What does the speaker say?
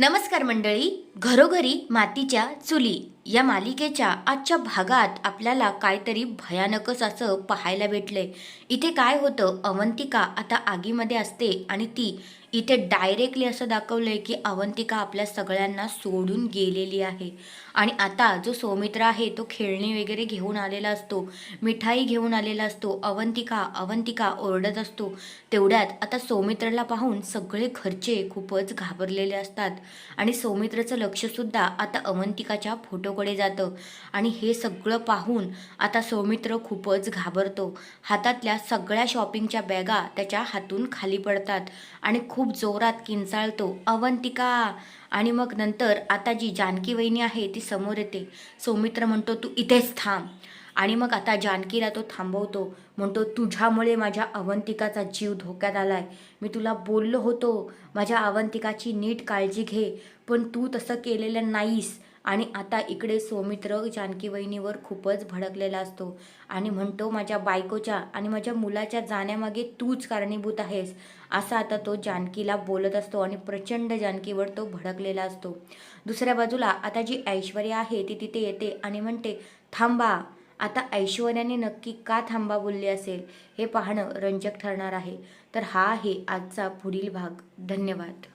नमस्कार मंडळी. घरोघरी मातीच्या चुली या मालिकेच्या आजच्या भागात आपल्याला काहीतरी भयानकच असं पाहायला भेटलंय. इथे काय होतं, अवंतिका आता आगीमध्ये असते आणि ती इथे डायरेक्टली असं दाखवलंय की अवंतिका आपल्या सगळ्यांना सोडून गेलेली आहे. आणि आता जो सौमित्र आहे तो खेळणी वगैरे घेऊन आलेला असतो, मिठाई घेऊन आलेला असतो, अवंतिका अवंतिका ओरडत असतो. तेवढ्यात आता सौमित्रला पाहून सगळे घरचे खूपच घाबरलेले असतात आणि सौमित्रचं लक्षसुद्धा आता अवंतिकाच्या फोटोकडे जातं. आणि हे सगळं पाहून आता सौमित्र खूपच घाबरतो. हातातल्या सगळ्या शॉपिंगच्या बॅगा त्याच्या हातून खाली पडतात आणि खूप जोरात किंचाळतो, अवंतिका. आणि मग नंतर आता जी जानकी वहिनी आहे ती समोर येते. सौमित्र म्हणतो, तू इथेच थांब. आणि मग आता जानकीला तो थांबवतो, म्हणतो, तुझ्यामुळे माझ्या अवंतिकाचा जीव धोक्यात आलाय. मी तुला बोललो होतो माझ्या अवंतिकाची नीट काळजी घे, पण तू तसं केलेलं नाहीस. आणि आता इकडे सौमित्र जानकी वहिनीवर खूपच भडकलेला असतो आणि म्हणतो, माझ्या बायकोच्या आणि माझ्या मुलाच्या जाण्यामागे तूच कारणीभूत आहेस. असा आता तो जानकीला बोलत असतो आणि प्रचंड जानकीवर तो भडकलेला असतो. दुसऱ्या बाजूला आता जी ऐश्वर्या आहे ती तिथे येते आणि म्हणते, थांबा. आता ऐश्वर्याने नक्की का थांबा बोलली असेल हे पाहणं रंजक ठरणार आहे. तर हा आहे आजचा पुढील भाग. धन्यवाद.